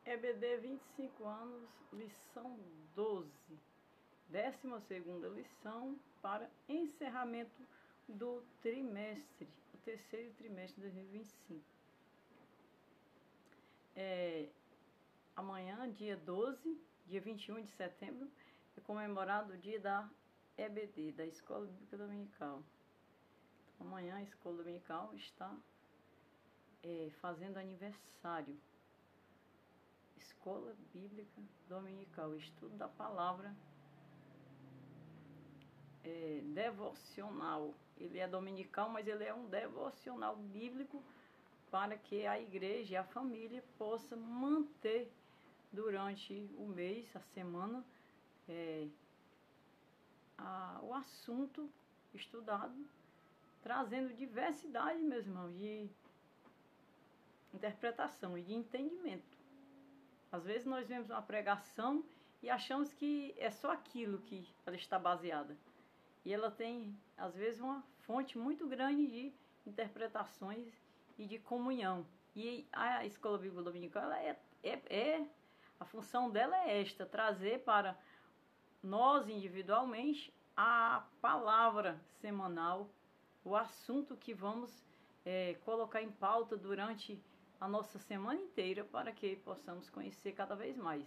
EBD 25 anos, lição 12, 12ª lição para encerramento do trimestre, o terceiro trimestre de 2025. Amanhã, dia 12, dia 21 de setembro, é comemorado o dia da EBD, da Escola Bíblica Dominical. Então, amanhã a Escola Dominical está fazendo aniversário. Escola Bíblica Dominical, estudo da palavra devocional. Ele é dominical, mas ele é um devocional bíblico para que a igreja e a família possa manter durante o mês, a semana, o assunto estudado, trazendo diversidade, meus irmãos, de interpretação e de entendimento. Às vezes nós vemos uma pregação e achamos que é só aquilo que ela está baseada. E ela tem, às vezes, uma fonte muito grande de interpretações e de comunhão. E a Escola Bíblica Dominical, a função dela é esta, trazer para nós individualmente a palavra semanal, o assunto que vamos colocar em pauta durante a nossa semana inteira, para que possamos conhecer cada vez mais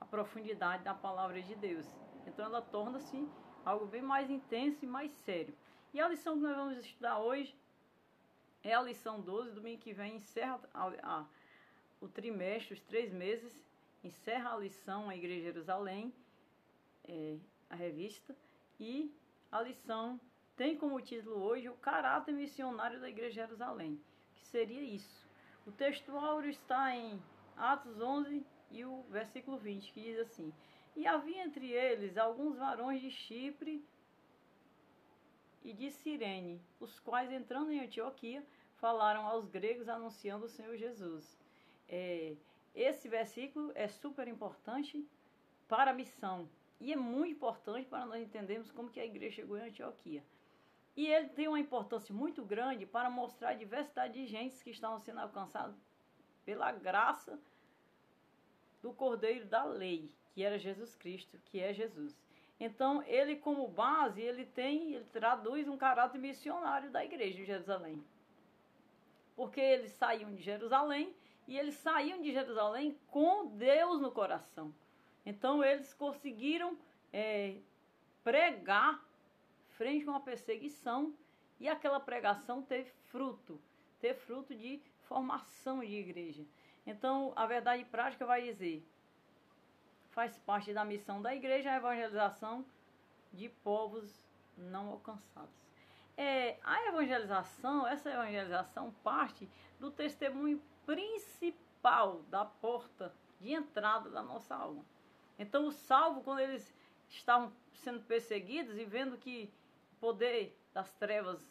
a profundidade da palavra de Deus. Então ela torna-se algo bem mais intenso e mais sério. E a lição que nós vamos estudar hoje é a lição 12, domingo que vem encerra o trimestre, os 3 meses, encerra a lição A Igreja de Jerusalém, a revista, e a lição tem como título hoje o caráter missionário da Igreja de Jerusalém, que seria isso. O texto áureo está em Atos 11 e o versículo 20, que diz assim: E havia entre eles alguns varões de Chipre e de Cirene, os quais, entrando em Antioquia, falaram aos gregos anunciando o Senhor Jesus. Esse versículo é super importante para a missão e é muito importante para nós entendermos como que a igreja chegou em Antioquia. E ele tem uma importância muito grande para mostrar a diversidade de gentes que estavam sendo alcançadas pela graça do Cordeiro da Lei, que era Jesus Cristo, que é Jesus. Então, ele como base, ele traduz um caráter missionário da igreja de Jerusalém. Porque eles saíam de Jerusalém e eles saíam de Jerusalém com Deus no coração. Então, eles conseguiram pregar frente a uma perseguição, e aquela pregação teve fruto de formação de igreja. Então, a verdade prática vai dizer, faz parte da missão da igreja a evangelização de povos não alcançados. Essa evangelização parte do testemunho principal da porta de entrada da nossa alma. Então, os salvos, quando eles estavam sendo perseguidos e vendo que o poder das trevas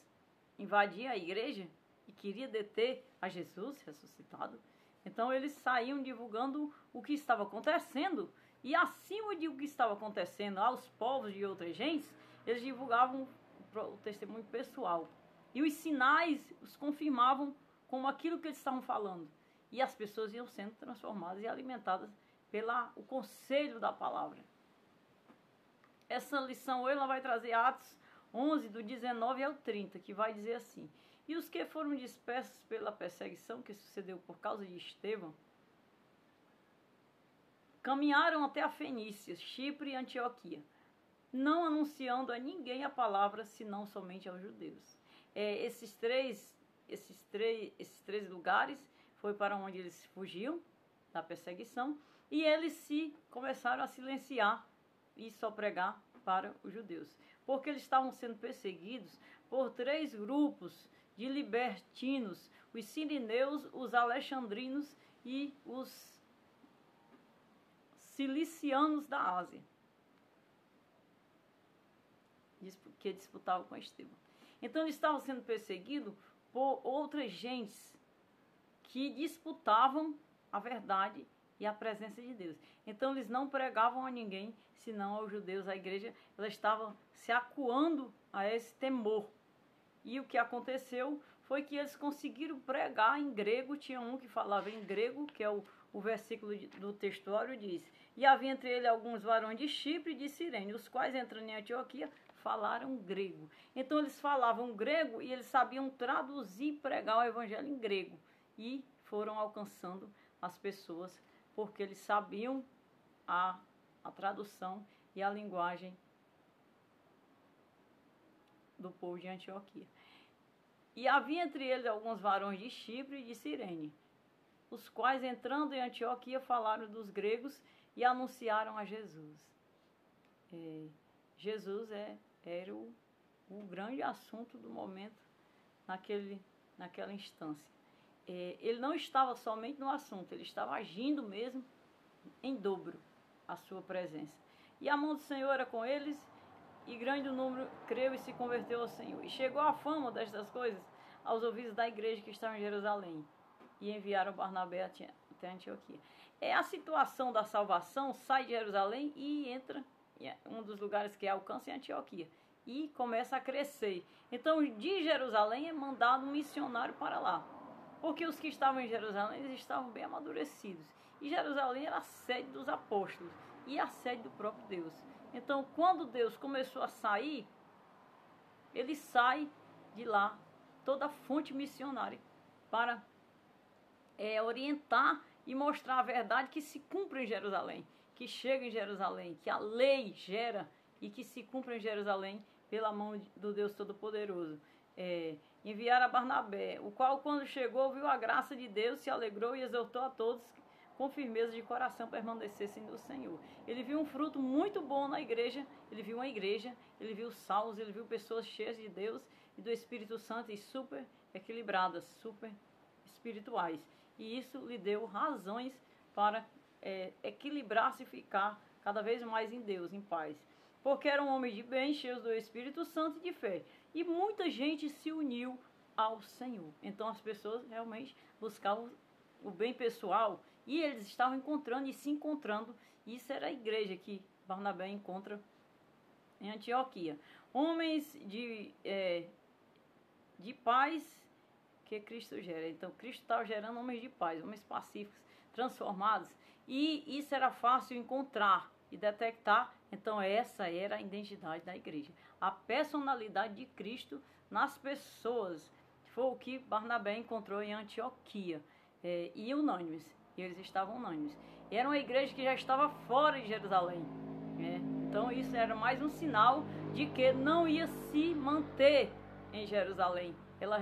invadia a igreja e queria deter a Jesus ressuscitado, então eles saíam divulgando o que estava acontecendo, e acima de o que estava acontecendo aos povos de outras gentes, eles divulgavam o testemunho pessoal. E os sinais os confirmavam como aquilo que eles estavam falando. E as pessoas iam sendo transformadas e alimentadas pelo conselho da palavra. Essa lição hoje ela vai trazer Atos 11, do 19 ao 30, que vai dizer assim: E os que foram dispersos pela perseguição que sucedeu por causa de Estevão, caminharam até a Fenícia, Chipre e Antioquia, não anunciando a ninguém a palavra, senão somente aos judeus. Esses três lugares foi para onde eles fugiam da perseguição, e eles começaram a silenciar e só pregar para os judeus, porque eles estavam sendo perseguidos por 3 grupos de libertinos: os sirineus, os alexandrinos e os cilicianos da Ásia, que disputavam com Estevão. Então eles estavam sendo perseguidos por outras gentes que disputavam a verdade e a presença de Deus. Então eles não pregavam a ninguém, senão aos judeus. A igreja ela estava se acuando a esse temor. E o que aconteceu foi foi que eles conseguiram pregar em grego. Tinha um que falava em grego, que é o versículo do textuário diz: e havia entre ele alguns varões de Chipre e de Cirene, os quais, entrando em Antioquia, falaram grego. Então eles falavam grego e eles sabiam traduzir e pregar o evangelho em grego. E foram alcançando as pessoas, porque eles sabiam a tradução e a linguagem do povo de Antioquia. E havia entre eles alguns varões de Chipre e de Cirene, os quais, entrando em Antioquia, falaram dos gregos e anunciaram a Jesus. Jesus era o grande assunto do momento naquela instância. Ele não estava somente no assunto, ele estava agindo mesmo em dobro a sua presença. E a mão do Senhor era com eles, e grande número creu e se converteu ao Senhor. E chegou a fama destas coisas aos ouvidos da igreja que estava em Jerusalém, e enviaram Barnabé até Antioquia. A situação da salvação sai de Jerusalém e entra em um dos lugares que alcança em Antioquia, e começa a crescer. Então de Jerusalém é mandado um missionário para lá, porque os que estavam em Jerusalém, eles estavam bem amadurecidos, e Jerusalém era a sede dos apóstolos e a sede do próprio Deus. Então, quando Deus começou a sair, ele sai de lá, toda a fonte missionária, para orientar e mostrar a verdade que se cumpre em Jerusalém, que chega em Jerusalém, que a lei gera e que se cumpre em Jerusalém pela mão do Deus Todo-Poderoso. Enviaram a Barnabé, o qual, quando chegou, viu a graça de Deus, se alegrou e exortou a todos com firmeza de coração permanecessem no Senhor. Ele viu um fruto muito bom na igreja, ele viu uma igreja, ele viu salvos, ele viu pessoas cheias de Deus e do Espírito Santo e super equilibradas, super espirituais. E isso lhe deu razões para equilibrar-se e ficar cada vez mais em Deus, em paz. Porque eram homens de bem, cheios do Espírito Santo e de fé. E muita gente se uniu ao Senhor. Então as pessoas realmente buscavam o bem pessoal, e eles estavam encontrando e se encontrando. Isso era a igreja que Barnabé encontra em Antioquia. Homens de paz que Cristo gera. Então Cristo estava gerando homens de paz, homens pacíficos, transformados. E isso era fácil encontrar e detectar. Então essa era a identidade da igreja. A personalidade de Cristo nas pessoas. Foi o que Barnabé encontrou em Antioquia. E unânimes. E eles estavam unânimes. Era uma igreja que já estava fora de Jerusalém. Então isso era mais um sinal de que não ia se manter em Jerusalém. Ela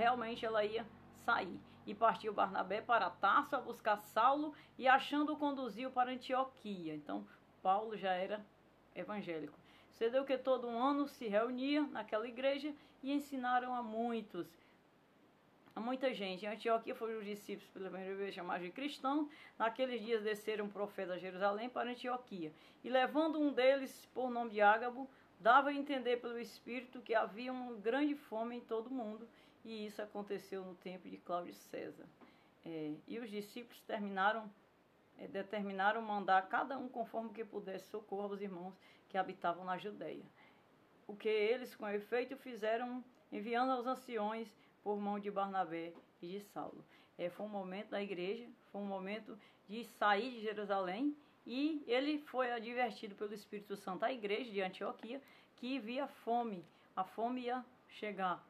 ia sair. E partiu Barnabé para Tarso a buscar Saulo, e achando-o conduziu para Antioquia. Então Paulo já era evangélico. Sucedeu que todo um ano se reunia naquela igreja e ensinaram a muita gente. Em Antioquia foram os discípulos pela primeira vez chamados de cristãos. Naqueles dias desceram profetas a Jerusalém para Antioquia. E levando um deles, por nome de Ágabo, dava a entender pelo Espírito que havia uma grande fome em todo o mundo. E isso aconteceu no tempo de Cláudio César. E os discípulos determinaram mandar cada um conforme que pudesse socorro aos irmãos que habitavam na Judeia. O que eles, com efeito, fizeram, enviando aos anciões por mão de Barnabé e de Saulo. Foi um momento da igreja, foi um momento de sair de Jerusalém, e ele foi advertido pelo Espírito Santo à igreja de Antioquia que via fome, a fome ia chegar.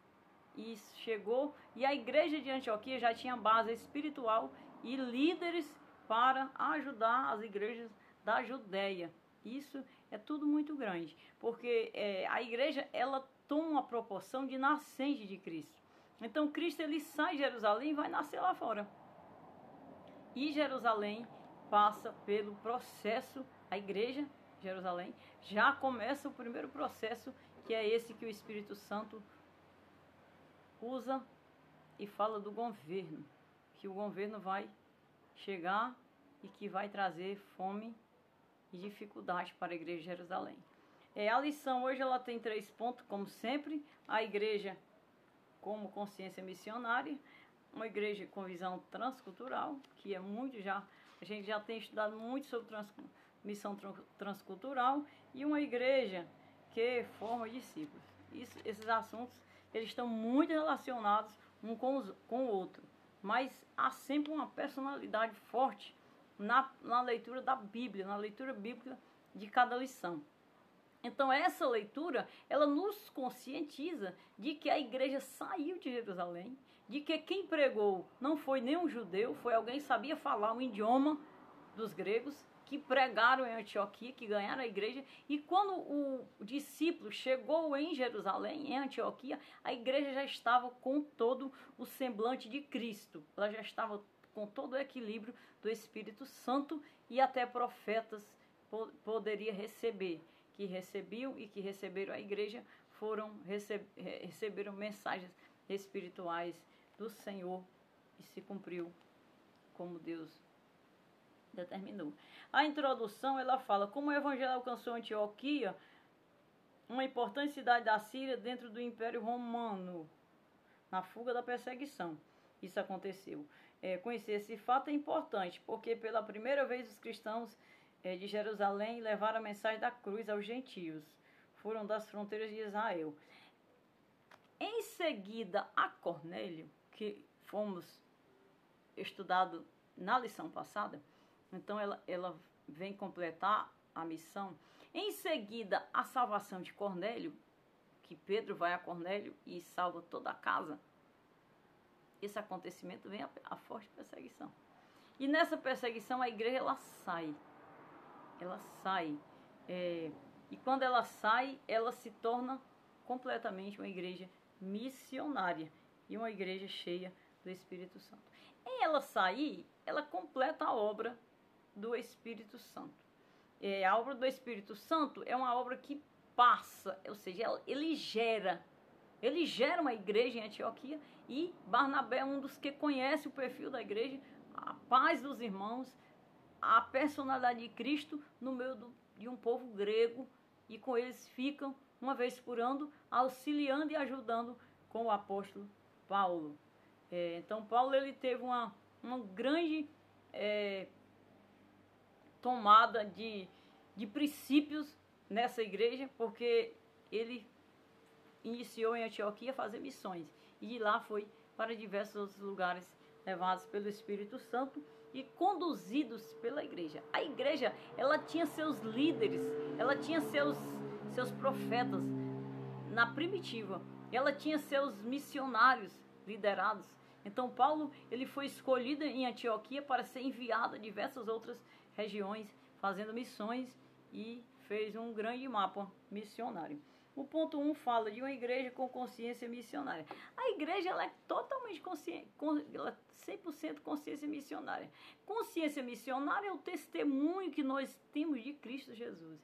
E chegou, e a igreja de Antioquia já tinha base espiritual e líderes para ajudar as igrejas da Judeia. Isso é tudo muito grande, porque a igreja, ela toma uma proporção de nascente de Cristo. Então Cristo, ele sai de Jerusalém e vai nascer lá fora. E Jerusalém passa pelo processo, a igreja de Jerusalém já começa o primeiro processo, que é esse que o Espírito Santo usa e fala do governo, que o governo vai chegar e que vai trazer fome e dificuldade para a igreja de Jerusalém. A lição hoje ela tem 3 pontos, como sempre: a igreja como consciência missionária, uma igreja com visão transcultural, que é muito a gente já tem estudado muito sobre missão transcultural, e uma igreja que forma discípulos. Esses assuntos, eles estão muito relacionados um com o outro. Mas há sempre uma personalidade forte na leitura da Bíblia, na leitura bíblica de cada lição. Então essa leitura, ela nos conscientiza de que a igreja saiu de Jerusalém, de que quem pregou não foi nenhum judeu, foi alguém que sabia falar o idioma dos gregos, que pregaram em Antioquia, que ganharam a igreja. E quando o discípulo chegou em Jerusalém, em Antioquia, a igreja já estava com todo o semblante de Cristo. Ela já estava com todo o equilíbrio do Espírito Santo, e até profetas poderia receber, que recebiam e que receberam a igreja, receberam mensagens espirituais do Senhor, e se cumpriu como Deus determinou. A introdução, ela fala como o evangelho alcançou Antioquia, uma importante cidade da Síria dentro do Império Romano, na fuga da perseguição. Isso aconteceu. Conhecer esse fato é importante, porque pela primeira vez os cristãos de Jerusalém levaram a mensagem da cruz aos gentios. Foram das fronteiras de Israel. Em seguida a Cornélio, que fomos estudado na lição passada, então ela vem completar a missão. Em seguida a salvação de Cornélio, que Pedro vai a Cornélio e salva toda a casa. Esse acontecimento vem a forte perseguição. E nessa perseguição a igreja ela sai. E quando ela sai, ela se torna completamente uma igreja missionária e uma igreja cheia do Espírito Santo. Em ela sair, ela completa a obra do Espírito Santo. A obra do Espírito Santo é uma obra que passa, ou seja, ele gera uma igreja em Antioquia, e Barnabé é um dos que conhece o perfil da igreja, a paz dos irmãos, a personalidade de Cristo no meio de um povo grego, e com eles ficam, uma vez por ano, auxiliando e ajudando com o apóstolo Paulo. Então Paulo ele teve uma grande tomada de princípios nessa igreja, porque ele iniciou em Antioquia a fazer missões, e de lá foi para diversos outros lugares, levados pelo Espírito Santo e conduzidos pela igreja. A igreja, ela tinha seus líderes, ela tinha seus profetas na primitiva, ela tinha seus missionários liderados. Então Paulo ele foi escolhido em Antioquia para ser enviado a diversas outras regiões, fazendo missões, e fez um grande mapa missionário. O ponto 1 fala de uma igreja com consciência missionária. A igreja ela é totalmente consciente, 100% consciência missionária. Consciência missionária é o testemunho que nós temos de Cristo Jesus.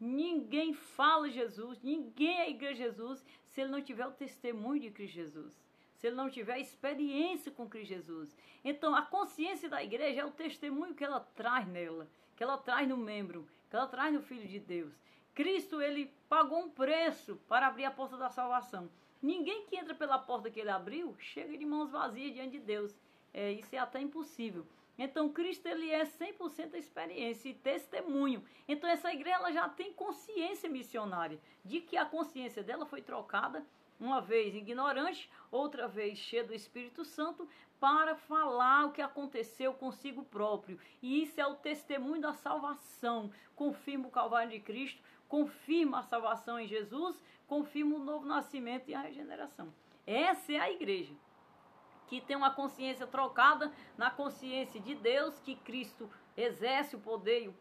Ninguém fala Jesus, ninguém é a igreja de Jesus se ele não tiver o testemunho de Cristo Jesus, se ele não tiver a experiência com Cristo Jesus. Então a consciência da igreja é o testemunho que ela traz nela, que ela traz no membro, que ela traz no Filho de Deus. Cristo, ele pagou um preço para abrir a porta da salvação. Ninguém que entra pela porta que ele abriu chega de mãos vazias diante de Deus. Isso é até impossível. Então Cristo ele é 100% experiência e testemunho. Então essa igreja ela já tem consciência missionária, de que a consciência dela foi trocada, uma vez ignorante, outra vez cheia do Espírito Santo, para falar o que aconteceu consigo próprio. E isso é o testemunho da salvação. Confirma o Calvário de Cristo, confirma a salvação em Jesus, confirma o novo nascimento e a regeneração. Essa é a igreja, que tem uma consciência trocada na consciência de Deus, que Cristo exerce o poder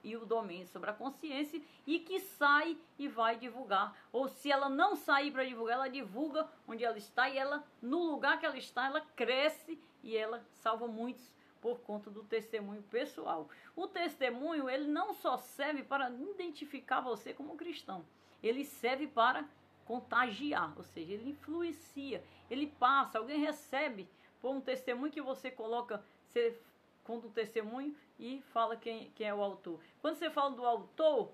e o domínio sobre a consciência, e que sai e vai divulgar. Ou se ela não sair para divulgar, ela divulga onde ela está, e ela, no lugar que ela está, ela cresce e ela salva muitos por conta do testemunho pessoal. O testemunho, ele não só serve para identificar você como cristão, ele serve para contagiar, ou seja, ele influencia, ele passa, alguém recebe por um testemunho que você coloca, você conta um testemunho e fala quem é o autor. Quando você fala do autor,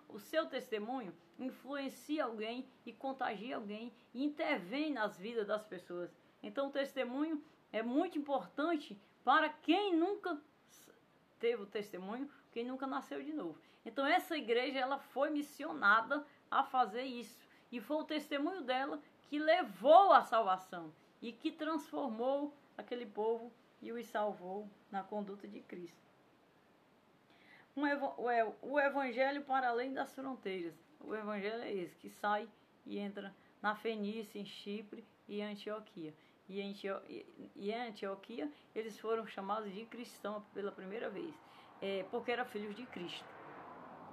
o seu testemunho influencia alguém e contagia alguém e intervém nas vidas das pessoas. Então o testemunho é muito importante para quem nunca teve o testemunho, quem nunca nasceu de novo. Então essa igreja ela foi missionada a fazer isso. E foi o testemunho dela que levou a salvação e que transformou aquele povo e os salvou na conduta de Cristo. O evangelho para além das fronteiras. O evangelho é esse, que sai e entra na Fenícia, em Chipre e Antioquia. E em Antioquia eles foram chamados de cristãos pela primeira vez, porque eram filhos de Cristo.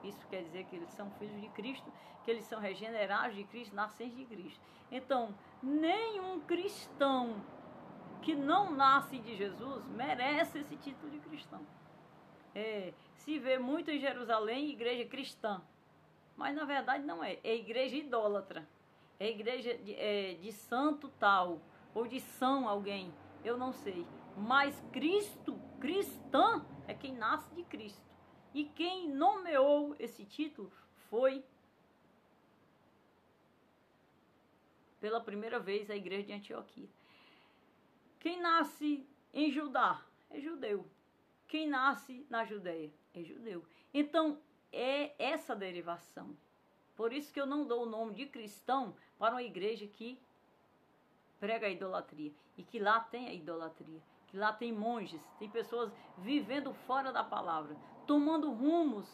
Isso quer dizer que eles são filhos de Cristo, que eles são regenerados de Cristo, nascentes de Cristo. Então, nenhum cristão que não nasce de Jesus merece esse título de cristão. Se vê muito em Jerusalém igreja cristã, mas na verdade não é. É igreja idólatra, é igreja de santo tal, ou de São alguém, eu não sei. Mas Cristo, cristã, é quem nasce de Cristo. E quem nomeou esse título foi, pela primeira vez, a igreja de Antioquia. Quem nasce em Judá é judeu. Quem nasce na Judéia é judeu. Então, é essa derivação. Por isso que eu não dou o nome de cristão para uma igreja que prega a idolatria. E que lá tem a idolatria. Que lá tem monges, tem pessoas vivendo fora da palavra, tomando rumos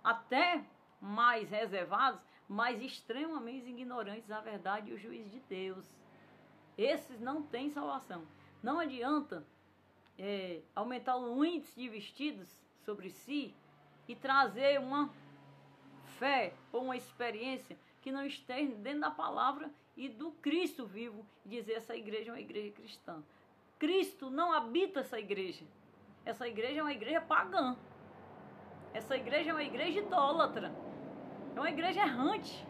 até mais reservados, mas extremamente ignorantes da verdade e o juízo de Deus. Esses não têm salvação. Não adianta aumentar o índice de vestidos sobre si e trazer uma fé ou uma experiência que não esteja dentro da palavra e do Cristo vivo e dizer essa igreja é uma igreja cristã. Cristo não habita essa igreja. Essa igreja é uma igreja pagã. Essa igreja é uma igreja idólatra. É uma igreja errante.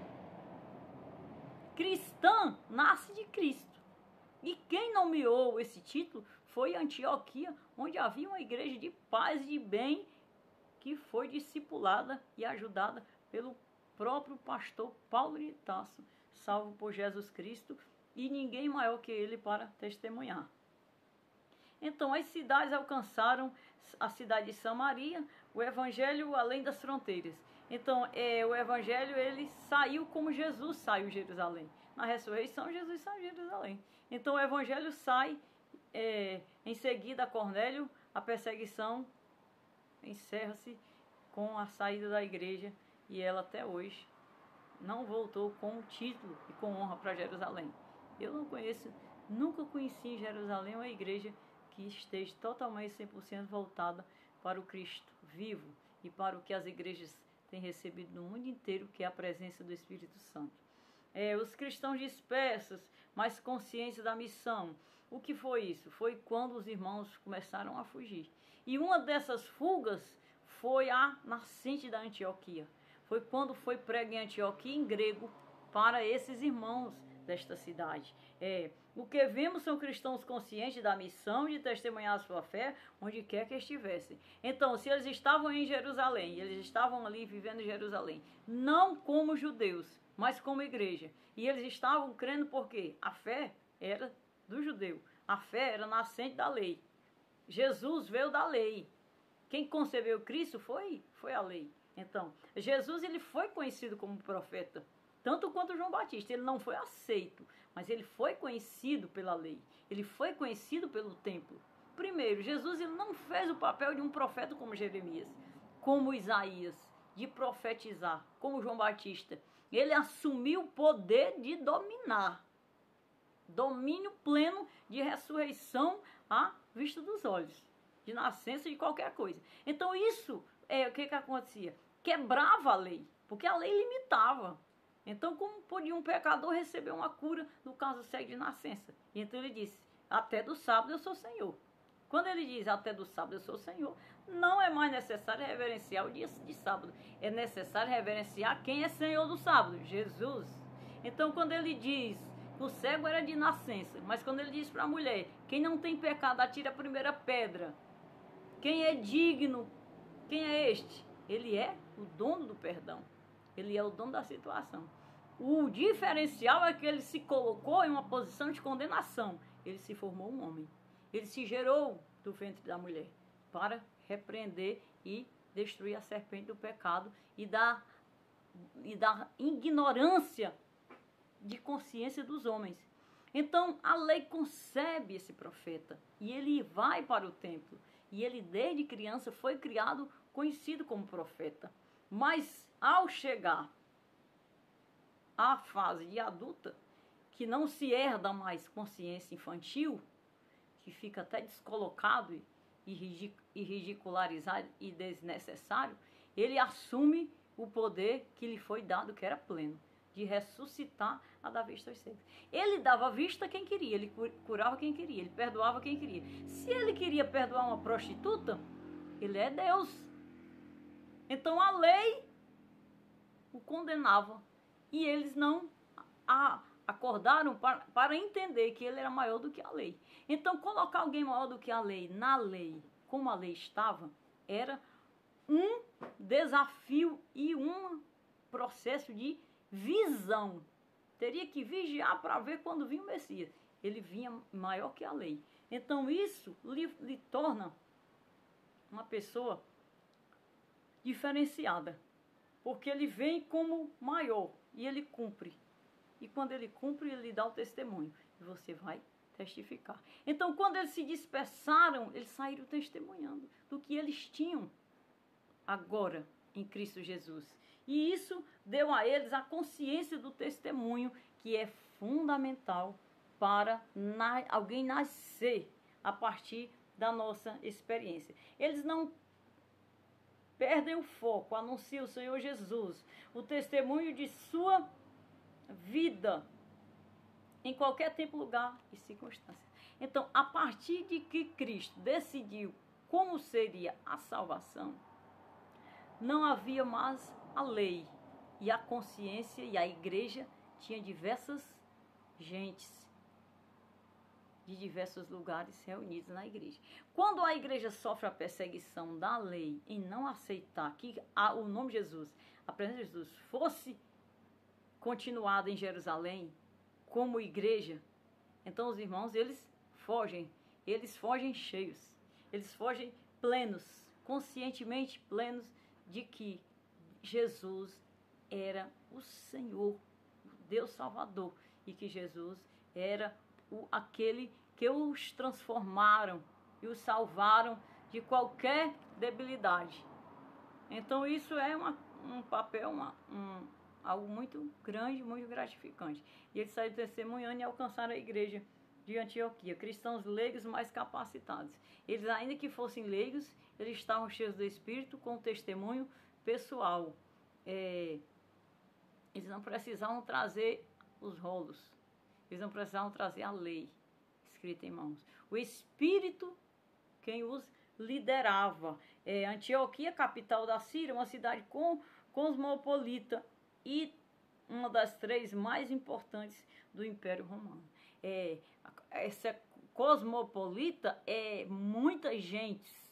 Cristã nasce de Cristo. E quem nomeou esse título foi Antioquia, onde havia uma igreja de paz e de bem que foi discipulada e ajudada pelo próprio pastor Paulo de Tarso, salvo por Jesus Cristo, e ninguém maior que ele para testemunhar. Então, as cidades alcançaram a cidade de Samaria, o evangelho além das fronteiras. Então, o evangelho, ele saiu como Jesus saiu de Jerusalém. Na ressurreição, Jesus saiu de Jerusalém. Então, o evangelho sai, em seguida a Cornélio, a perseguição encerra-se com a saída da igreja e ela até hoje não voltou com título e com honra para Jerusalém. Eu não conheço, nunca conheci em Jerusalém uma igreja que esteja totalmente 100% voltada para o Cristo vivo e para o que as igrejas têm recebido no mundo inteiro, que é a presença do Espírito Santo. Os cristãos dispersos, mas conscientes da missão. O que foi isso? Foi quando os irmãos começaram a fugir. E uma dessas fugas foi a nascente da Antioquia. Foi quando foi prego em Antioquia em grego para esses irmãos desta cidade. O que vemos são cristãos conscientes da missão de testemunhar a sua fé onde quer que estivessem. Então, se eles estavam em Jerusalém, eles estavam ali vivendo em Jerusalém, não como judeus, mas como igreja. E eles estavam crendo porque a fé era do judeu. A fé era nascente da lei. Jesus veio da lei. Quem concebeu Cristo foi a lei. Então, Jesus ele foi conhecido como profeta, tanto quanto João Batista. Ele não foi aceito, mas ele foi conhecido pela lei. Ele foi conhecido pelo templo. Primeiro, Jesus ele não fez o papel de um profeta como Jeremias, como Isaías, de profetizar, como João Batista. Ele assumiu o poder de dominar. Domínio pleno de ressurreição à vista dos olhos, de nascença de qualquer coisa. Então isso o que acontecia? Quebrava a lei, porque a lei limitava. Então como podia um pecador receber uma cura no caso cego de nascença? E então ele disse, até do sábado eu sou Senhor. Quando ele diz até do sábado eu sou Senhor, não é mais necessário reverenciar o dia de sábado. É necessário reverenciar quem é Senhor do sábado, Jesus. Então quando ele diz o cego era de nascença, mas quando ele diz para a mulher, quem não tem pecado, atira a primeira pedra. Quem é digno, quem é este? Ele é o dono do perdão. Ele é o dono da situação. O diferencial é que ele se colocou em uma posição de condenação. Ele se formou um homem. Ele se gerou do ventre da mulher para repreender e destruir a serpente do pecado e da ignorância de consciência dos homens. Então, a lei concebe esse profeta e ele vai para o templo. E ele, desde criança, foi criado, conhecido como profeta. Mas, ao chegar à fase de adulta, que não se herda mais consciência infantil, que fica até descolocado e ridicularizado e desnecessário, ele assume o poder que lhe foi dado, que era pleno, de ressuscitar a dar vista aos cegos. Ele dava vista a quem queria, ele curava quem queria, ele perdoava quem queria. Se ele queria perdoar uma prostituta, ele é Deus. Então a lei o condenava e eles não acordaram para entender que ele era maior do que a lei. Então colocar alguém maior do que a lei na lei, como a lei estava, era um desafio e um processo de visão. Teria que vigiar para ver quando vinha o Messias. Ele vinha maior que a lei. Então isso lhe torna uma pessoa diferenciada. Porque ele vem como maior e ele cumpre. E quando ele cumpre, ele dá o testemunho. E você vai testificar. Então, quando eles se dispersaram, eles saíram testemunhando do que eles tinham agora em Cristo Jesus. E isso deu a eles a consciência do testemunho, que é fundamental para alguém nascer a partir da nossa experiência. Eles não perdem o foco, anunciam o Senhor Jesus, o testemunho de sua vida em qualquer tempo, lugar e circunstância. Então, a partir de que Cristo decidiu como seria a salvação, não havia mais a lei, e a consciência e a igreja tinha diversas gentes de diversos lugares reunidos na igreja. Quando a igreja sofre a perseguição da lei em não aceitar que o nome de Jesus, a presença de Jesus, fosse continuada em Jerusalém como igreja, então os irmãos, eles fogem cheios, eles fogem plenos, conscientemente plenos de que Jesus era o Senhor, o Deus Salvador, e que Jesus era aquele que os transformaram e os salvaram de qualquer debilidade. Então isso é um papel, algo muito grande, muito gratificante. E eles saíram testemunhando e alcançaram a igreja de Antioquia, cristãos leigos mais capacitados. Eles, ainda que fossem leigos, eles estavam cheios do Espírito com testemunho pessoal. Eles não precisavam trazer os rolos, eles não precisavam trazer a lei escrita em mãos. O Espírito quem os liderava. Antioquia, capital da Síria, uma cidade cosmopolita e uma das 3 mais importantes do Império Romano. Essa cosmopolita é muitas gentes.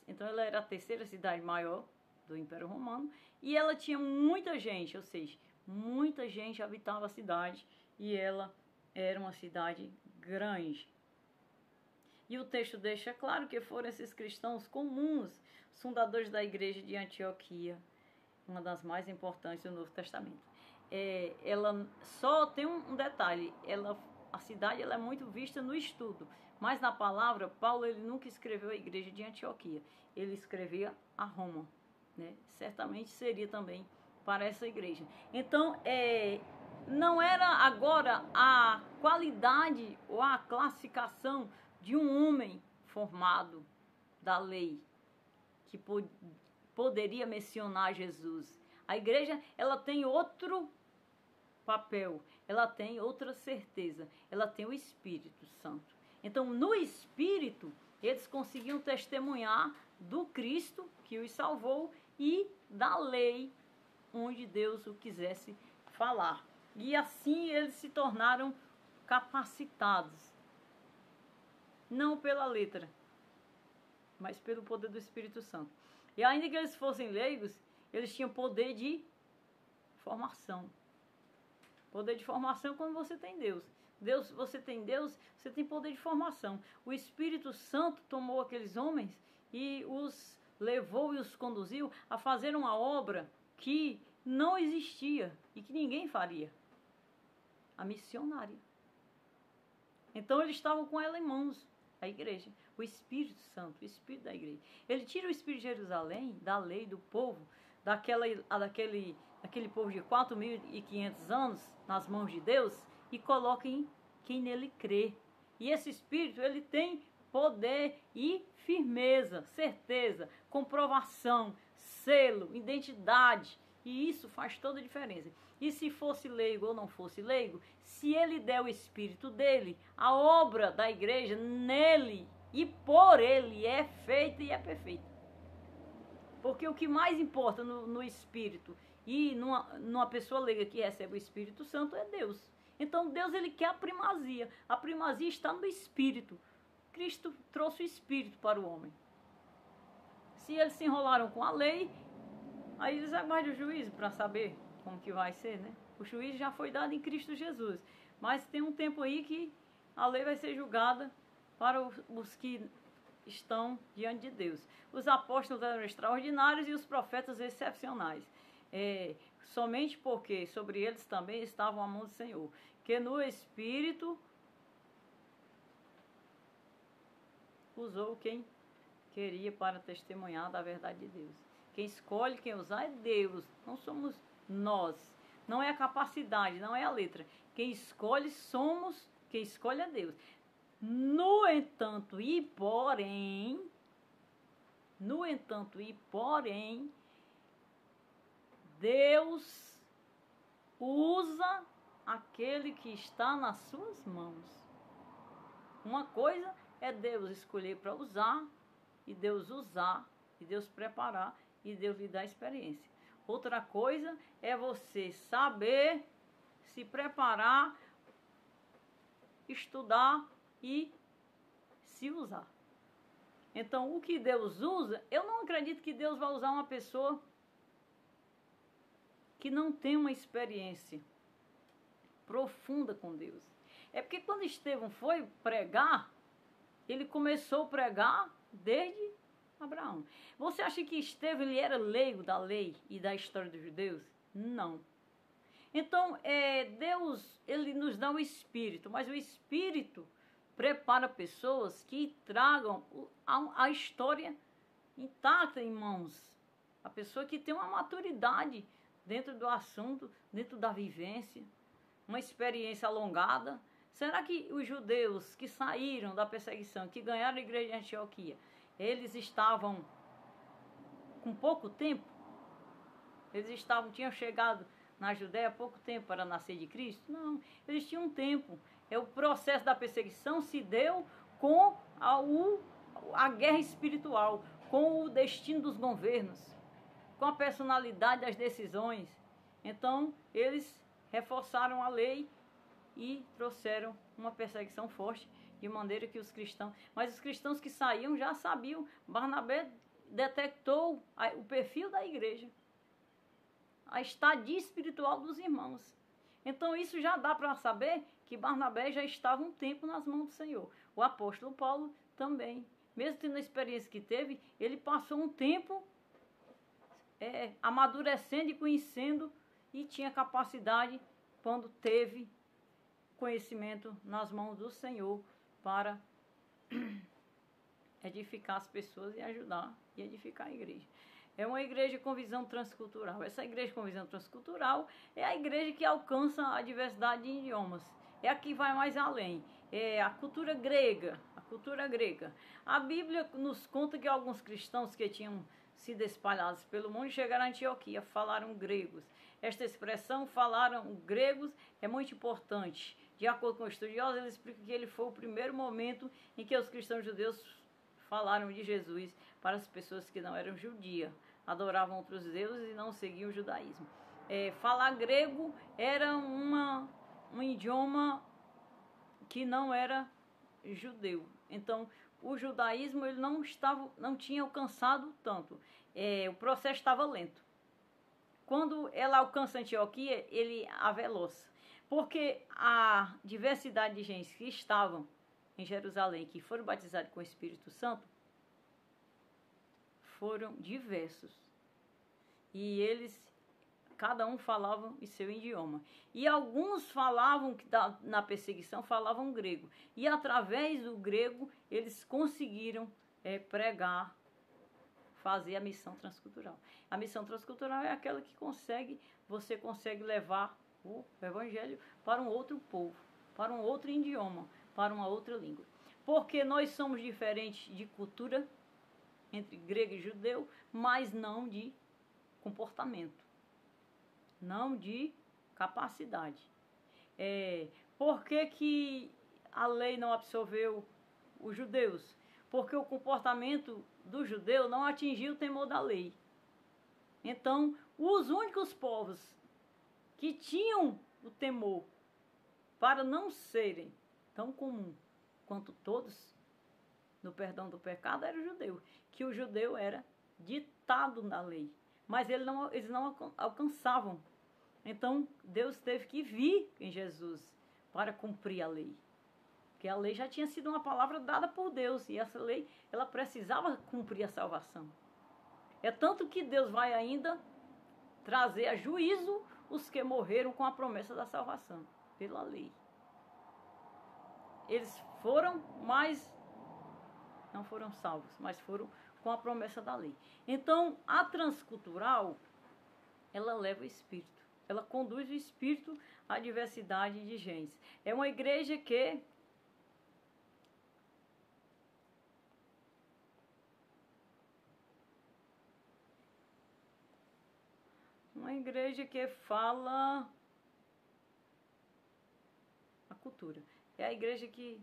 Então ela era a 3ª cidade maior do Império Romano e ela tinha muita gente, ou seja, muita gente habitava a cidade e ela era uma cidade grande. E o texto deixa claro que foram esses cristãos comuns, os fundadores da igreja de Antioquia, uma das mais importantes do Novo Testamento. Ela só tem um detalhe, a cidade ela é muito vista no estudo, mas na palavra, Paulo ele nunca escreveu a igreja de Antioquia, ele escrevia a Roma, né? Certamente seria também para essa igreja. Então, não era agora a qualidade ou a classificação de um homem formado da lei que poderia mencionar Jesus. A igreja ela tem outro papel, ela tem outra certeza, ela tem o Espírito Santo. Então, no Espírito, eles conseguiam testemunhar do Cristo que os salvou e da lei onde Deus o quisesse falar. E assim eles se tornaram capacitados, não pela letra, mas pelo poder do Espírito Santo. E ainda que eles fossem leigos, eles tinham poder de formação. Poder de formação quando você tem Deus. Você tem Deus, você tem poder de formação. O Espírito Santo tomou aqueles homens e os levou e os conduziu a fazer uma obra que não existia e que ninguém faria: a missionária. Então eles estavam com ela em mãos, a igreja, o Espírito Santo, o Espírito da igreja. Ele tira o Espírito de Jerusalém, da lei, do povo, daquele povo de 4.500 anos nas mãos de Deus, e coloca em quem nele crê. E esse Espírito, ele tem poder e firmeza, certeza, comprovação, selo, identidade. E isso faz toda a diferença. E se fosse leigo ou não fosse leigo, se ele der o Espírito dele, a obra da igreja nele e por ele é feita e é perfeita. Porque o que mais importa no Espírito e numa pessoa leiga que recebe o Espírito Santo é Deus. Então Deus, ele quer a primazia. A primazia está no Espírito. Cristo trouxe o Espírito para o homem. Se eles se enrolaram com a lei, aí eles aguardam o juízo para saber como que vai ser, né? O juízo já foi dado em Cristo Jesus. Mas tem um tempo aí que a lei vai ser julgada para os que estão diante de Deus. Os apóstolos eram extraordinários e os profetas excepcionais. Somente porque sobre eles também estavam a mão do Senhor. Que no Espírito usou quem queria para testemunhar da verdade de Deus. Quem escolhe, quem usar é Deus, não somos nós. Não é a capacidade, não é a letra. Quem escolhe é Deus. No entanto e porém, Deus usa aquele que está nas suas mãos. Uma coisa é Deus escolher para usar, e Deus usar, e Deus preparar, e Deus lhe dar experiência. Outra coisa é você saber se preparar, estudar e se usar. Então, o que Deus usa, eu não acredito que Deus vai usar uma pessoa que não tem uma experiência profunda com Deus. É porque quando Estevão foi pregar, ele começou a pregar desde Abraão. Você acha que Estevão, ele era leigo da lei e da história dos judeus? Não. Então, Deus, ele nos dá o Espírito, mas o Espírito prepara pessoas que tragam a história intacta em mãos. A pessoa que tem uma maturidade dentro do assunto, dentro da vivência, uma experiência alongada. Será que os judeus que saíram da perseguição, que ganharam a igreja de Antioquia, eles estavam com pouco tempo? Eles tinham chegado na Judéia há pouco tempo para nascer de Cristo? Não, eles tinham um tempo. O processo da perseguição se deu com a guerra espiritual, com o destino dos governos, com a personalidade das decisões. Então, eles reforçaram a lei e trouxeram uma perseguição forte, de maneira que os cristãos... Mas os cristãos que saíam já sabiam. Barnabé detectou o perfil da igreja, a estadia espiritual dos irmãos. Então isso já dá para saber que Barnabé já estava um tempo nas mãos do Senhor. O apóstolo Paulo também, mesmo tendo a experiência que teve, ele passou um tempo amadurecendo e conhecendo, e tinha capacidade, quando teve conhecimento, nas mãos do Senhor para edificar as pessoas e ajudar e edificar a igreja. É uma igreja com visão transcultural. Essa igreja com visão transcultural é a igreja que alcança a diversidade de idiomas. É a que vai mais além. É a cultura grega. A Bíblia nos conta que alguns cristãos que tinham sido espalhados pelo mundo chegaram a Antioquia, falaram gregos. Esta expressão, falaram gregos, é muito importante. De acordo com os estudiosos, eles explicam que ele foi o primeiro momento em que os cristãos judeus falaram de Jesus para as pessoas que não eram judias, adoravam outros deuses e não seguiam o judaísmo. Falar grego era um idioma que não era judeu. Então, o judaísmo ele não tinha alcançado tanto. O processo estava lento. Quando ela alcança Antioquia, ele aveloça. Porque a diversidade de gente que estavam em Jerusalém, que foram batizados com o Espírito Santo, foram diversos. E eles, cada um falava em seu idioma. E alguns falavam, que na perseguição, falavam grego. E através do grego, eles conseguiram pregar, fazer a missão transcultural. A missão transcultural é aquela que você consegue levar o evangelho para um outro povo, para um outro idioma, para uma outra língua. Porque nós somos diferentes de cultura, entre grego e judeu, mas não de comportamento, não de capacidade. Por que a lei não absorveu os judeus? Porque o comportamento do judeu não atingiu o temor da lei. Então, os únicos povos que tinham o temor para não serem tão comum quanto todos no perdão do pecado era o judeu, que o judeu era ditado na lei, mas eles não alcançavam. Então Deus teve que vir em Jesus para cumprir a lei, porque a lei já tinha sido uma palavra dada por Deus, e essa lei ela precisava cumprir a salvação. É tanto que Deus vai ainda trazer a juízo os que morreram com a promessa da salvação pela lei. Eles foram, mas não foram salvos, mas foram com a promessa da lei. Então, a transcultural, ela leva o Espírito. Ela conduz o Espírito à diversidade de gentes. É uma igreja que fala a cultura. É a igreja que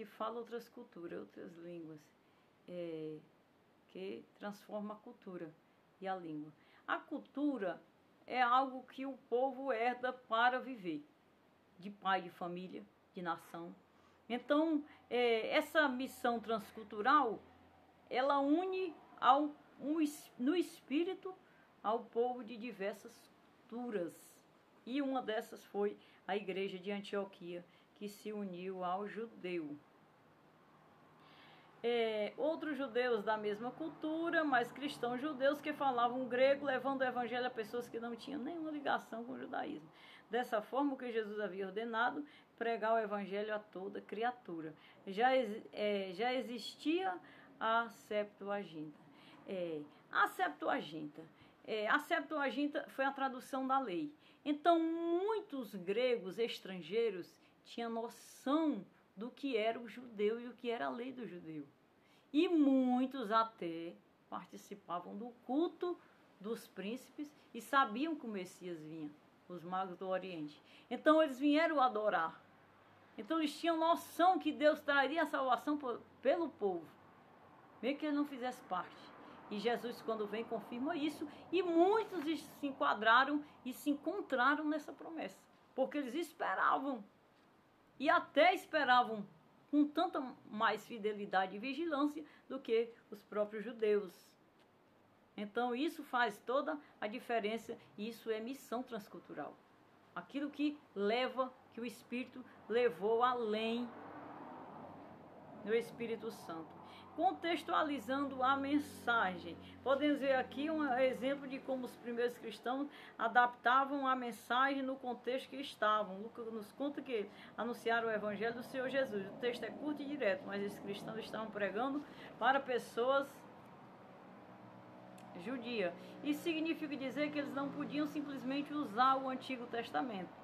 fala outras culturas, outras línguas, que transforma a cultura e a língua. A cultura é algo que o povo herda para viver, de pai, de família, de nação. Então, essa missão transcultural, ela une no espírito ao povo de diversas culturas. E uma dessas foi a igreja de Antioquia, que se uniu ao judeu. Outros judeus da mesma cultura, mas cristãos judeus que falavam grego, levando o evangelho a pessoas que não tinham nenhuma ligação com o judaísmo. Dessa forma, o que Jesus havia ordenado, pregar o evangelho a toda criatura. Já existia a Septuaginta. A Septuaginta foi a tradução da lei. Então, muitos gregos estrangeiros tinham noção do que era o judeu e o que era a lei do judeu. E muitos até participavam do culto dos príncipes e sabiam que o Messias vinha, os magos do Oriente. Então eles vieram adorar. Então eles tinham noção que Deus traria a salvação pelo povo, mesmo que ele não fizesse parte. E Jesus, quando vem, confirma isso, e muitos se enquadraram e se encontraram nessa promessa, porque eles esperavam. E até esperavam com tanta mais fidelidade e vigilância do que os próprios judeus. Então isso faz toda a diferença, e isso é missão transcultural. Aquilo que o Espírito levou além do Espírito Santo. Contextualizando a mensagem. Podemos ver aqui um exemplo de como os primeiros cristãos adaptavam a mensagem no contexto que estavam. Lucas nos conta que anunciaram o evangelho do Senhor Jesus. O texto é curto e direto, mas esses cristãos estavam pregando para pessoas judias. Isso significa dizer que eles não podiam simplesmente usar o Antigo Testamento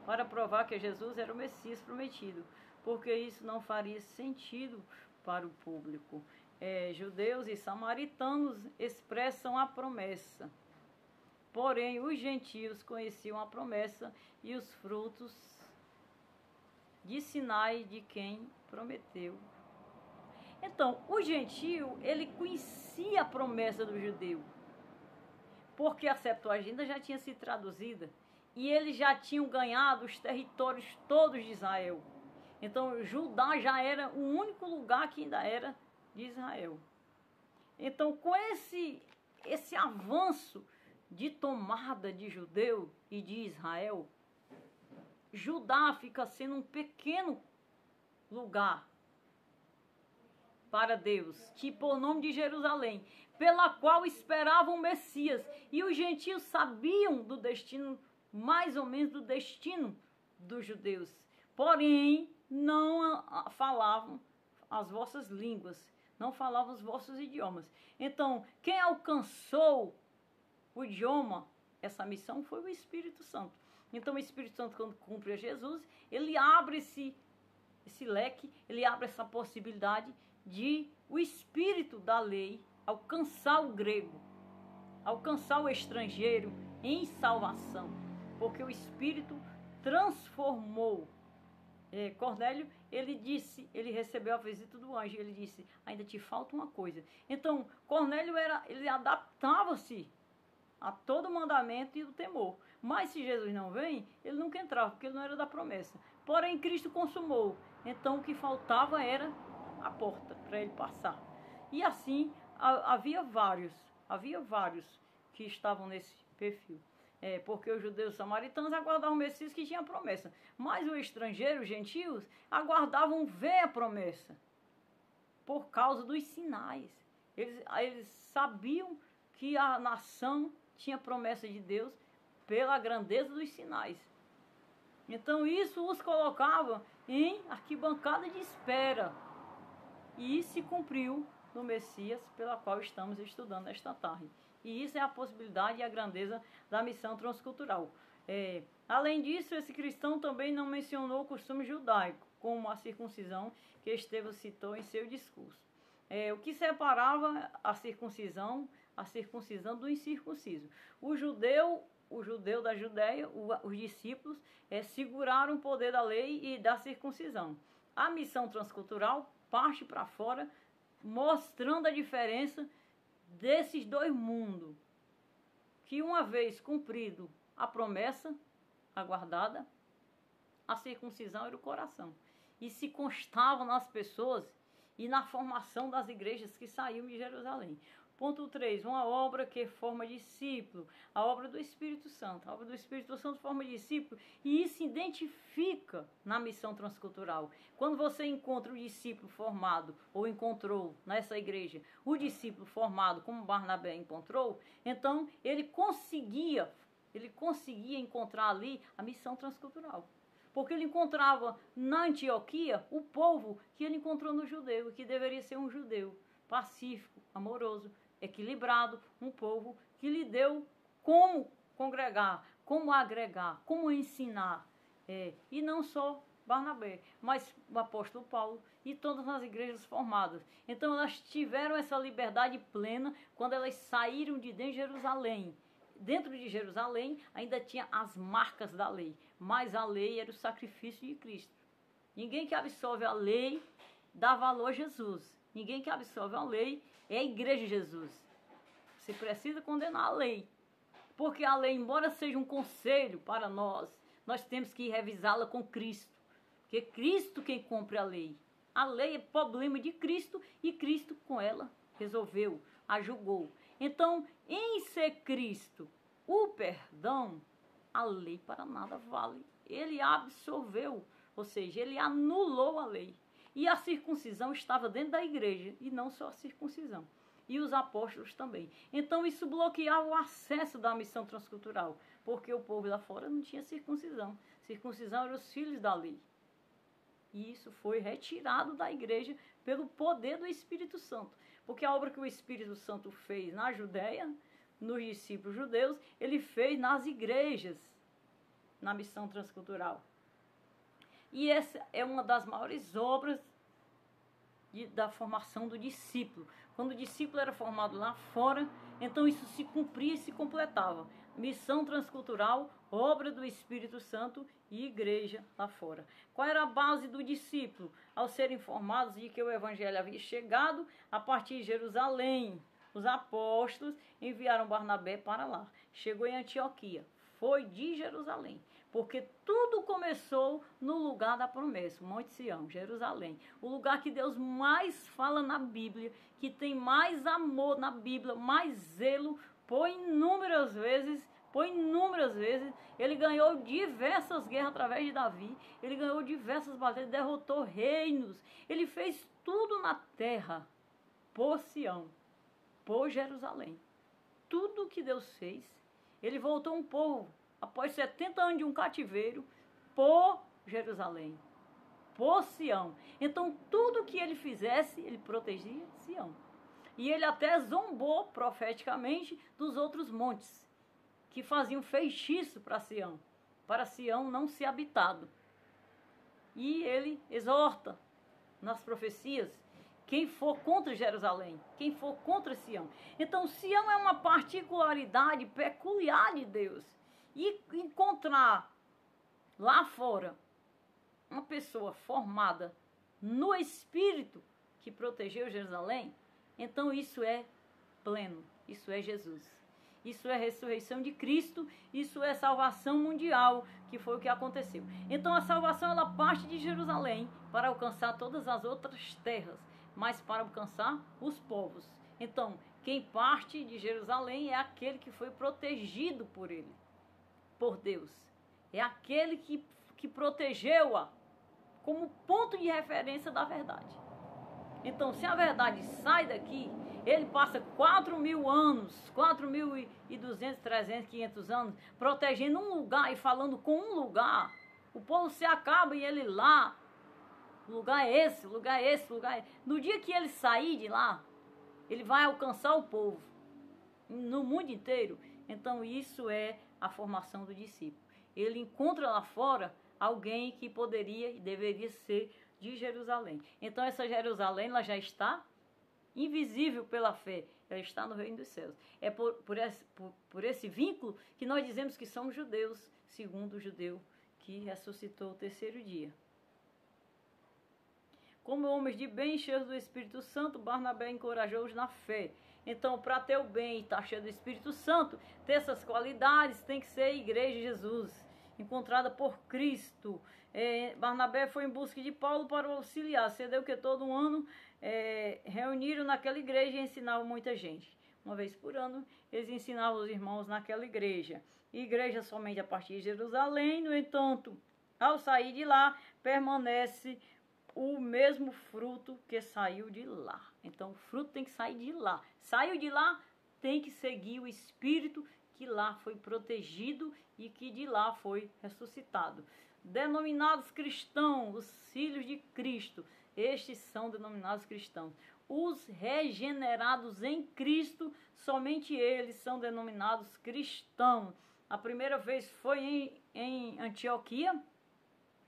para provar que Jesus era o Messias prometido, porque isso não faria sentido para o público. Judeus e samaritanos expressam a promessa, porém os gentios conheciam a promessa e os frutos de sinais de quem prometeu. Então, o gentio, ele conhecia a promessa do judeu, porque a Septuaginta já tinha sido traduzida e eles já tinham ganhado os territórios todos de Israel. Então, Judá já era o único lugar que ainda era de Israel. Então, com esse avanço de tomada de judeu e de Israel, Judá fica sendo um pequeno lugar para Deus, tipo o nome de Jerusalém, pela qual esperavam o Messias. E os gentios sabiam do destino, mais ou menos do destino dos judeus. Porém, não falavam as vossas línguas, não falavam os vossos idiomas. Então, quem alcançou o idioma, essa missão, foi o Espírito Santo. Então, o Espírito Santo, quando cumpre a Jesus, ele abre esse leque, ele abre essa possibilidade de o espírito da lei alcançar o grego, alcançar o estrangeiro em salvação, porque o Espírito transformou. Cornélio, ele recebeu a visita do anjo, ele disse, ainda te falta uma coisa. Então, Cornélio ele adaptava-se a todo mandamento e o temor. Mas se Jesus não vem, ele nunca entrava, porque ele não era da promessa. Porém, Cristo consumou. Então, o que faltava era a porta para ele passar. E assim, havia vários que estavam nesse perfil. Porque os judeus samaritanos aguardavam o Messias que tinha promessa. Mas os estrangeiros, os gentios, aguardavam ver a promessa. Por causa dos sinais. Eles sabiam que a nação tinha promessa de Deus pela grandeza dos sinais. Então isso os colocava em arquibancada de espera. E se cumpriu no Messias, pela qual estamos estudando esta tarde. E isso é a possibilidade e a grandeza da missão transcultural. Além disso, esse cristão também não mencionou o costume judaico, como a circuncisão, que Estevão citou em seu discurso. O que separava a circuncisão do incircunciso. O judeu da Judéia, os discípulos, seguraram o poder da lei e da circuncisão. A missão transcultural parte para fora, mostrando a diferença desses dois mundos, que uma vez cumprido a promessa aguardada, a circuncisão era o coração, e se constava nas pessoas e na formação das igrejas que saíam de Jerusalém. Ponto 3, uma obra que forma discípulo, a obra do Espírito Santo. A obra do Espírito Santo forma discípulo e isso identifica na missão transcultural. Quando você encontra o discípulo formado, ou encontrou nessa igreja, o discípulo formado como Barnabé encontrou, então ele conseguia encontrar ali a missão transcultural. Porque ele encontrava na Antioquia o povo que ele encontrou no judeu, que deveria ser um judeu pacífico, amoroso, equilibrado, um povo que lhe deu como congregar, como agregar, como ensinar. E não só Barnabé, mas o apóstolo Paulo e todas as igrejas formadas. Então elas tiveram essa liberdade plena quando elas saíram de dentro de Jerusalém. Dentro de Jerusalém ainda tinha as marcas da lei, mas a lei era o sacrifício de Cristo. Ninguém que absorve a lei dá valor a Jesus. Ninguém que absorve a lei é a igreja de Jesus. Você precisa condenar a lei. Porque a lei, embora seja um conselho para nós temos que revisá-la com Cristo. Porque Cristo quem cumpre a lei. A lei é problema de Cristo e Cristo com ela resolveu, a julgou. Então, em ser Cristo o perdão, a lei para nada vale. Ele absolveu, ou seja, ele anulou a lei. E a circuncisão estava dentro da igreja, e não só a circuncisão. E os apóstolos também. Então isso bloqueava o acesso da missão transcultural, porque o povo lá fora não tinha circuncisão. Circuncisão eram os filhos da lei. E isso foi retirado da igreja pelo poder do Espírito Santo. Porque a obra que o Espírito Santo fez na Judéia, nos discípulos judeus, ele fez nas igrejas, na missão transcultural. E essa é uma das maiores obras da formação do discípulo. Quando o discípulo era formado lá fora, então isso se cumpria e se completava. Missão transcultural, obra do Espírito Santo e igreja lá fora. Qual era a base do discípulo? Ao serem informados de que o evangelho havia chegado a partir de Jerusalém, os apóstolos enviaram Barnabé para lá. Chegou em Antioquia, foi de Jerusalém. Porque tudo começou no lugar da promessa, Monte Sião, Jerusalém. O lugar que Deus mais fala na Bíblia, que tem mais amor na Bíblia, mais zelo, por inúmeras vezes. Ele ganhou diversas guerras através de Davi. Ele ganhou diversas batalhas, derrotou reinos. Ele fez tudo na terra por Sião, por Jerusalém. Tudo que Deus fez, ele voltou um povo, após 70 anos de um cativeiro, por Jerusalém, por Sião. Então, tudo que ele fizesse, ele protegia Sião. E ele até zombou profeticamente dos outros montes, que faziam feitiço para Sião não ser habitado. E ele exorta nas profecias quem for contra Jerusalém, quem for contra Sião. Então, Sião é uma particularidade peculiar de Deus. E encontrar lá fora uma pessoa formada no Espírito que protegeu Jerusalém, então isso é pleno, isso é Jesus. Isso é ressurreição de Cristo, isso é salvação mundial, que foi o que aconteceu. Então a salvação ela parte de Jerusalém para alcançar todas as outras terras, mas para alcançar os povos. Então, quem parte de Jerusalém é aquele que foi protegido por ele, por Deus. É aquele que protegeu-a como ponto de referência da verdade. Então, se a verdade sai daqui, ele passa 4.000 anos, 4.200, 300, 500 anos, protegendo um lugar e falando com um lugar. O povo se acaba e ele lá, o lugar é esse, o lugar é esse, o lugar é esse. No dia que ele sair de lá, ele vai alcançar o povo no mundo inteiro. Então, isso é a formação do discípulo. Ele encontra lá fora alguém que poderia e deveria ser de Jerusalém. Então essa Jerusalém ela já está invisível pela fé, ela está no reino dos céus. É por esse vínculo que nós dizemos que somos judeus, segundo o judeu que ressuscitou o terceiro dia. Como homens de bem cheios do Espírito Santo, Barnabé encorajou-os na fé. Então, para ter o bem e estar cheio do Espírito Santo, ter essas qualidades, tem que ser a igreja de Jesus, encontrada por Cristo. Barnabé foi em busca de Paulo para o auxiliar. Cedeu que todo ano reuniram naquela igreja e ensinavam muita gente. Uma vez por ano, eles ensinavam os irmãos naquela igreja. Igreja somente a partir de Jerusalém. No entanto, ao sair de lá, permanece o mesmo fruto que saiu de lá. Então, o fruto tem que sair de lá. Saiu de lá, tem que seguir o Espírito que lá foi protegido e que de lá foi ressuscitado. Denominados cristãos, os filhos de Cristo, estes são denominados cristãos. Os regenerados em Cristo, somente eles são denominados cristãos. A primeira vez foi em Antioquia,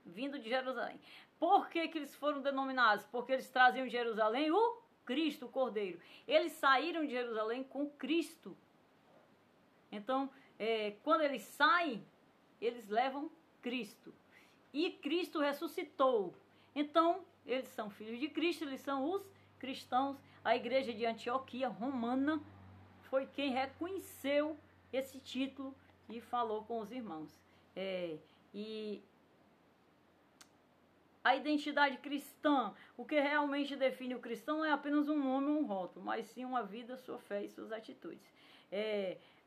vindo de Jerusalém. Por que eles foram denominados? Porque eles traziam de Jerusalém o Cristo, o Cordeiro. Eles saíram de Jerusalém com Cristo. Então, quando eles saem, eles levam Cristo. E Cristo ressuscitou. Então, eles são filhos de Cristo, eles são os cristãos. A igreja de Antioquia romana foi quem reconheceu esse título e falou com os irmãos. E a identidade cristã, o que realmente define o cristão não é apenas um nome ou um rótulo, mas sim uma vida, sua fé e suas atitudes.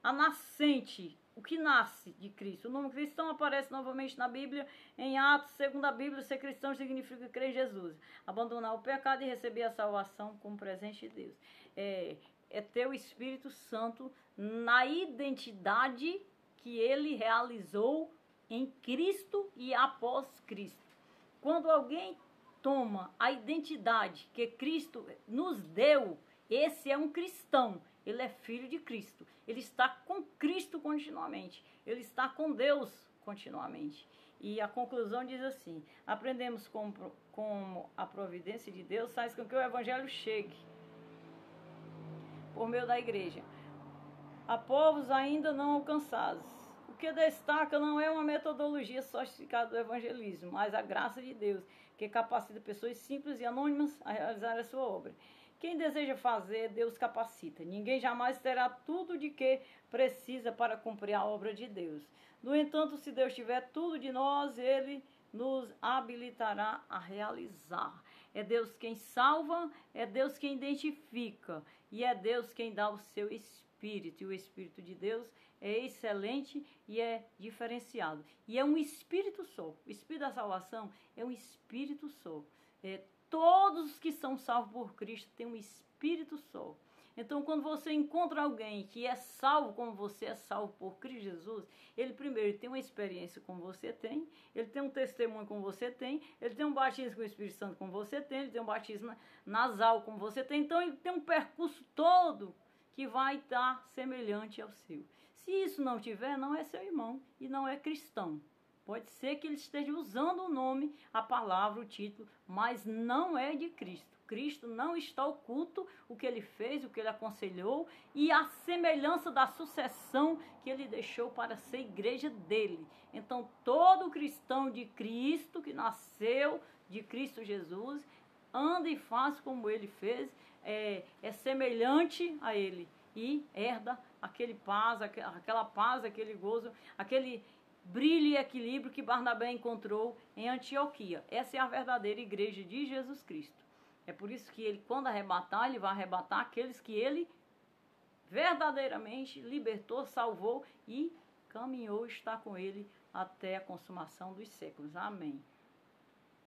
A nascente, o que nasce de Cristo. O nome cristão aparece novamente na Bíblia, em Atos. Segundo a Bíblia, ser cristão significa crer em Jesus, abandonar o pecado e receber a salvação como presente de Deus. É ter o Espírito Santo na identidade que ele realizou em Cristo e após Cristo. Quando alguém toma a identidade que Cristo nos deu, esse é um cristão. Ele é filho de Cristo. Ele está com Cristo continuamente. Ele está com Deus continuamente. E a conclusão diz assim: aprendemos como a providência de Deus faz com que o Evangelho chegue por meio da igreja a povos ainda não alcançados. O que destaca não é uma metodologia sofisticada do evangelismo, mas a graça de Deus, que capacita pessoas simples e anônimas a realizar a sua obra. Quem deseja fazer, Deus capacita. Ninguém jamais terá tudo de que precisa para cumprir a obra de Deus. No entanto, se Deus tiver tudo de nós, Ele nos habilitará a realizar. É Deus quem salva, é Deus quem identifica, e é Deus quem dá o seu Espírito. E o Espírito de Deus é excelente e é diferenciado. E é um Espírito só. O Espírito da salvação é um Espírito só. todos que são salvos por Cristo têm um espírito só. Então, quando você encontra alguém que é salvo como você é salvo por Cristo Jesus, ele primeiro tem uma experiência como você tem, ele tem um testemunho como você tem, ele tem um batismo com o Espírito Santo como você tem, ele tem um batismo nasal como você tem, então ele tem um percurso todo que vai estar semelhante ao seu. Se isso não tiver, não é seu irmão e não é cristão. Pode ser que ele esteja usando o nome, a palavra, o título, mas não é de Cristo. Cristo não está oculto o que ele fez, o que ele aconselhou e a semelhança da sucessão que ele deixou para ser igreja dele. Então, todo cristão de Cristo, que nasceu de Cristo Jesus, anda e faz como ele fez, é semelhante a ele e herda aquele paz, aquela paz, aquele gozo, aquele brilho e equilíbrio que Barnabé encontrou em Antioquia. Essa é a verdadeira igreja de Jesus Cristo. É por isso que ele, quando arrebatar, ele vai arrebatar aqueles que ele verdadeiramente libertou, salvou e caminhou, está com ele até a consumação dos séculos. Amém.